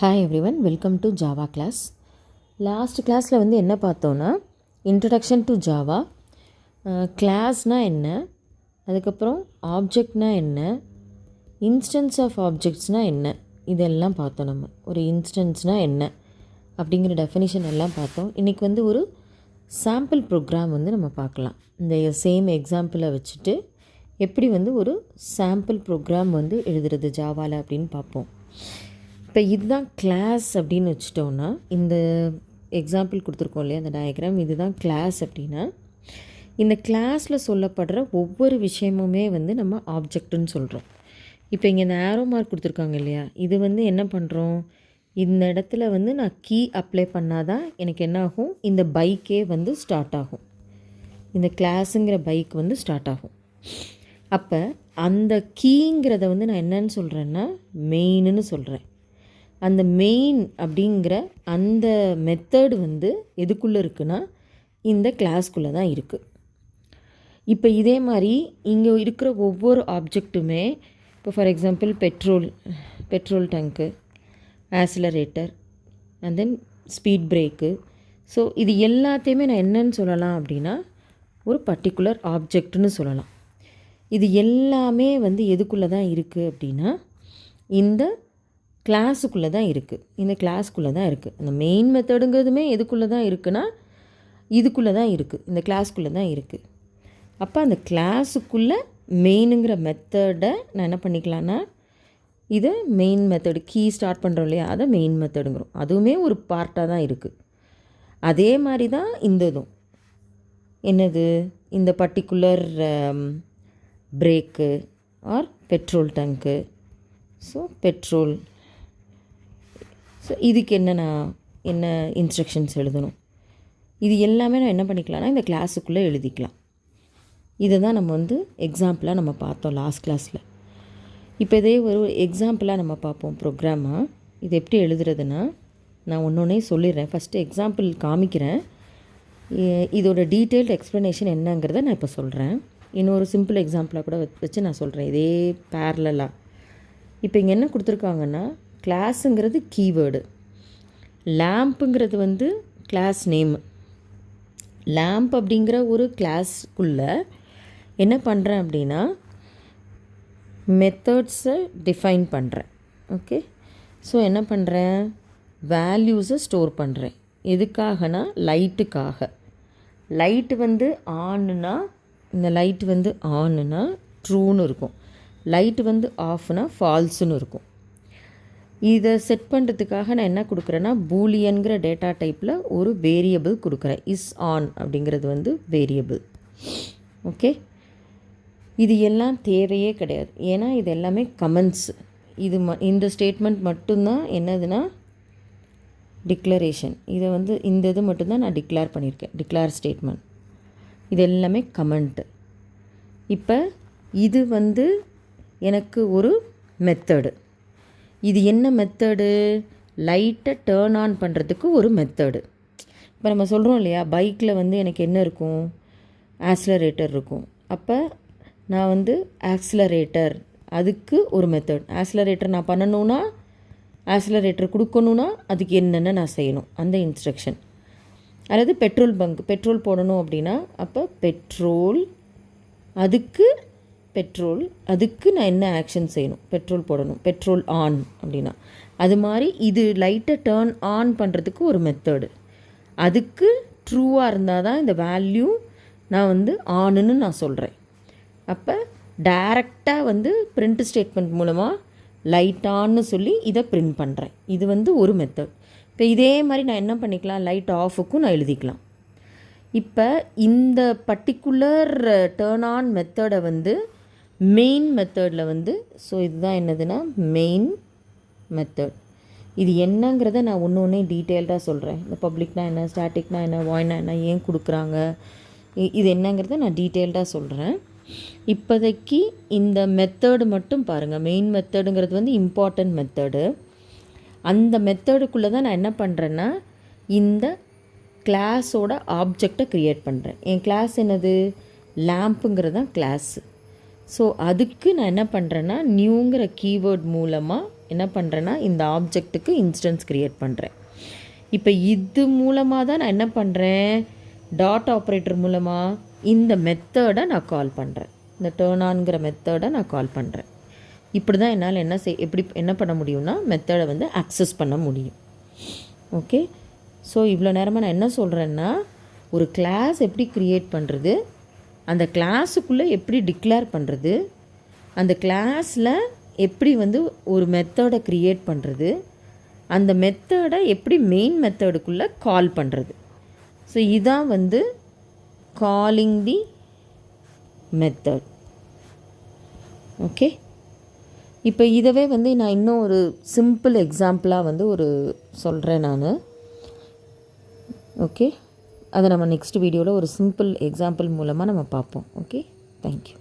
Hi everyone, welcome to Java class. Last கிளாஸில் வந்து என்ன பார்த்தோன்னா, இன்ட்ரடக்ஷன் டு ஜாவா, கிளாஸ்னால் என்ன, அதுக்கப்புறம் ஆப்ஜெக்ட்னால் என்ன, இன்ஸ்டன்ஸ் ஆஃப் ஆப்ஜெக்ட்ஸ்னால் என்ன, இதெல்லாம் பார்த்தோம். நம்ம ஒரு இன்ஸ்டன்ஸ்னால் என்ன அப்படிங்கிற டெஃபினிஷன் எல்லாம் பார்த்தோம். இன்றைக்கி வந்து ஒரு சாம்பிள் ப்ரோக்ராம் வந்து நம்ம பார்க்கலாம். இந்த சேம் எக்ஸாம்பிளை வச்சுட்டு எப்படி வந்து ஒரு சாம்பிள் ப்ரோக்ராம் வந்து எழுதுறது ஜாவாவில் அப்படின்னு பார்ப்போம். இப்போ இதுதான் கிளாஸ் அப்படின்னு வச்சுட்டோன்னா, இந்த எக்ஸாம்பிள் கொடுத்துருக்கோம் இல்லையா, அந்த டயக்ராம், இதுதான் கிளாஸ் அப்படின்னா, இந்த கிளாஸில் சொல்லப்படுற ஒவ்வொரு விஷயமுமே வந்து நம்ம ஆப்ஜெக்ட்டுன்னு சொல்கிறோம். இப்போ இங்கே இந்த ஆரோ மார்க் கொடுத்துருக்காங்க இல்லையா, இது வந்து என்ன பண்ணுறோம், இந்த இடத்துல வந்து நான் கீ அப்ளை பண்ணால் தான் எனக்கு என்ன ஆகும், இந்த பைக்கே வந்து ஸ்டார்ட் ஆகும், இந்த கிளாஸுங்கிற பைக் வந்து ஸ்டார்ட் ஆகும். அப்போ அந்த கீங்கிறத வந்து நான் என்னன்னு சொல்கிறேன்னா மெயின்னு சொல்கிறேன். அந்த மெயின் அப்படிங்கிற அந்த மெத்தட் வந்து எதுக்குள்ளே இருக்குன்னா இந்த கிளாஸ்க்குள்ளே தான் இருக்குது. இப்போ இதே மாதிரி இங்கே இருக்கிற ஒவ்வொரு ஆப்ஜெக்ட்டுமே, இப்போ for example petrol tank, accelerator and then speed brake, so இது எல்லாத்தையுமே நான் என்னன்னு சொல்லலாம் அப்படின்னா ஒரு பர்டிகுலர் ஆப்ஜெக்ட்னு சொல்லலாம். இது எல்லாமே வந்து எதுக்குள்ளே தான் இருக்குது அப்படின்னா இந்த கிளாஸுக்குள்ளே தான் இருக்குது, இந்த கிளாஸ்க்குள்ளே தான் இருக்குது. அந்த மெயின் மெத்தடுங்கிறதுமே எதுக்குள்ளே தான் இருக்குன்னா இதுக்குள்ளே தான் இருக்குது, இந்த கிளாஸ்க்குள்ளே தான் இருக்குது. அப்போ அந்த கிளாஸுக்குள்ளே மெயினுங்கிற மெத்தடை நான் என்ன பண்ணிக்கலான்னா, இதை மெயின் மெத்தடு கீ ஸ்டார்ட் பண்ணுறோம் இல்லையா, அதை மெயின் மெத்தடுங்கிறோம். அதுவுமே ஒரு பார்ட்டாக தான் இருக்குது. அதே மாதிரி தான் இந்த இதுவும் என்னது, இந்த பர்டிகுலர் பிரேக்கு ஆர் பெட்ரோல் டேங்க்கு, ஸோ பெட்ரோல், ஸோ இதுக்கு என்ன இன்ஸ்ட்ரக்ஷன்ஸ் எழுதணும், இது எல்லாமே நான் என்ன பண்ணிக்கலாம்னா இந்த கிளாஸுக்குள்ளே எழுதிக்கலாம். இதை தான் நம்ம வந்து எக்ஸாம்பிளாக நம்ம பார்த்தோம் லாஸ்ட் கிளாஸில். இப்போ இதே ஒரு எக்ஸாம்பிளாக நம்ம பார்ப்போம் ப்ரோக்ராமாக. இது எப்படி எழுதுறதுன்னா, நான் ஒன்றே சொல்லிடுறேன். ஃபஸ்ட்டு எக்ஸாம்பிள் காமிக்கிறேன், இதோட டீட்டெயில்டு எக்ஸ்ப்ளனேஷன் என்னங்கிறத நான் இப்போ சொல்கிறேன். இன்னொரு சிம்பிள் எக்ஸாம்பிளாக கூட வச்சு நான் சொல்கிறேன், இதே பேரலாக. இப்போ இங்கே என்ன கொடுத்துருக்காங்கன்னா, கிளாஸுங்கிறது கீவேர்டு, லேம்புங்கிறது வந்து கிளாஸ் நேமு. லேம்ப் அப்படிங்கிற ஒரு கிளாஸ்க்குள்ளே என்ன பண்ணுறேன் அப்படின்னா மெத்தட்ஸை டிஃபைன் பண்ணுறேன். ஓகே, ஸோ என்ன பண்ணுறேன், வேல்யூஸை ஸ்டோர் பண்ணுறேன். எதுக்காகனா லைட்டுக்காக. லைட்டு வந்து ஆனுனா, இந்த லைட்டு வந்து ஆனுனா ட்ரூன்னு இருக்கும், லைட்டு வந்து ஆஃப்னா ஃபால்ஸுன்னு இருக்கும். இதை செட் பண்ணுறதுக்காக நான் என்ன கொடுக்குறேன்னா பூலியன்கிற டேட்டா டைப்பில் ஒரு வேரியபிள் கொடுக்குறேன். இஸ் ஆன் அப்படிங்கிறது வந்து வேரியபிள். ஓகே, இது எல்லாம் தேவையே கிடையாது, ஏன்னா இது எல்லாமே கமெண்ட்ஸ். இந்த ஸ்டேட்மெண்ட் மட்டும்தான் என்னதுன்னா டிக்ளரேஷன். இதை வந்து இந்த இது மட்டும்தான் நான் டிக்ளேர் பண்ணியிருக்கேன், டிக்ளேர் ஸ்டேட்மெண்ட். இது எல்லாமே கமெண்ட்டு. இப்போ இது வந்து எனக்கு ஒரு மெத்தடு. இது என்ன மெத்தடு, லைட்டை டேர்ன் ஆன் பண்ணுறதுக்கு ஒரு மெத்தடு. இப்போ நம்ம சொல்கிறோம் இல்லையா, பைக்கில் வந்து எனக்கு என்ன இருக்கும், ஆக்சிலரேட்டர் இருக்கும். அப்போ நான் வந்து ஆக்சிலரேட்டர், அதுக்கு ஒரு மெத்தட். ஆக்சிலரேட்டர் நான் பண்ணணுன்னா, ஆக்சிலரேட்டர் கொடுக்கணுன்னா அதுக்கு என்னென்ன நான் செய்யணும், அந்த இன்ஸ்ட்ரக்ஷன். அல்லது பெட்ரோல் பங்க், பெட்ரோல் போடணும் அப்படின்னா அப்போ பெட்ரோல், அதுக்கு நான் என்ன ஆக்ஷன் செய்யணும், பெட்ரோல் போடணும், பெட்ரோல் ஆன் அப்படின்னா. அது மாதிரி இது லைட்டை டேர்ன் ஆன் பண்ணுறதுக்கு ஒரு மெத்தடு. அதுக்கு ட்ரூவாக இருந்தால் தான் இந்த வேல்யூ நான் வந்து ஆனுன்னு நான் சொல்கிறேன். அப்போ டைரெக்டாக வந்து பிரிண்ட் ஸ்டேட்மெண்ட் மூலமாக லைட் ஆன்னு சொல்லி இதை பிரிண்ட் பண்ணுறேன். இது வந்து ஒரு மெத்தட். இப்போ இதே மாதிரி நான் என்ன பண்ணிக்கலாம், லைட் ஆஃபுக்கும் நான் எழுதிக்கலாம். இப்போ இந்த பர்டிகுலர் டேர்ன் ஆன் மெத்தடை வந்து மெயின் மெத்தடில் வந்து, ஸோ இதுதான் என்னதுன்னா மெயின் மெத்தட். இது என்னங்கிறத நான் ஒன்று டீட்டெயில்டாக சொல்கிறேன். இந்த பப்ளிக்னா என்ன, ஸ்டாட்டிக்னா என்ன, வாய்னா என்ன, ஏன் கொடுக்குறாங்க, இது என்னங்கிறத நான் டீட்டெயில்டாக சொல்கிறேன். இப்போதைக்கு இந்த மெத்தடு மட்டும் பாருங்கள். மெயின் மெத்தடுங்கிறது வந்து இம்பார்ட்டன்ட் மெத்தடு. அந்த மெத்தடுக்குள்ளே தான் நான் என்ன பண்ணுறேன்னா இந்த கிளாஸோட ஆப்ஜெக்டை க்ரியேட் பண்ணுறேன். என் கிளாஸ் என்னது, லேம்புங்கிறது தான் கிளாஸு. ஸோ அதுக்கு நான் என்ன பண்ணுறேன்னா நியூங்கிற கீவேர்ட் மூலமாக என்ன பண்ணுறேன்னா இந்த ஆப்ஜெக்ட்டுக்கு இன்ஸ்டன்ஸ் க்ரியேட் பண்ணுறேன். இப்போ இது மூலமாக தான் நான் என்ன பண்ணுறேன், டாட் ஆப்ரேட்டர் மூலமாக இந்த மெத்தடை நான் கால் பண்ணுறேன். இந்த டேர்ன் ஆன்கிற மெத்தடை நான் கால் பண்ணுறேன். இப்படி தான் என்னால் எப்படி என்ன பண்ண முடியும்னா மெத்தடை வந்து அக்சஸ் பண்ண முடியும். ஓகே, ஸோ இவ்வளோ நேரமாக நான் என்ன சொல்கிறேன்னா, ஒரு கிளாஸ் எப்படி க்ரியேட் பண்ணுறது, அந்த கிளாஸுக்குள்ளே எப்படி டிக்ளேர் பண்ணுறது, அந்த கிளாஸில் எப்படி வந்து ஒரு மெத்தடை க்ரியேட் பண்ணுறது, அந்த மெத்தடை எப்படி மெயின் மெத்தடுக்குள்ளே கால் பண்ணுறது. ஸோ இதான் வந்து காலிங் தி மெத்தட். ஓகே, இப்போ இதவே வந்து நான் இன்னும் ஒரு சிம்பிள் எக்ஸாம்பிளாக வந்து ஒரு சொல்கிறேன் நான். ஓகே, அதை நம்ம நெக்ஸ்ட் வீடியோவில் ஒரு சிம்பிள் எக்ஸாம்பிள் மூலமாக நம்ம பார்ப்போம். Okay, thank you.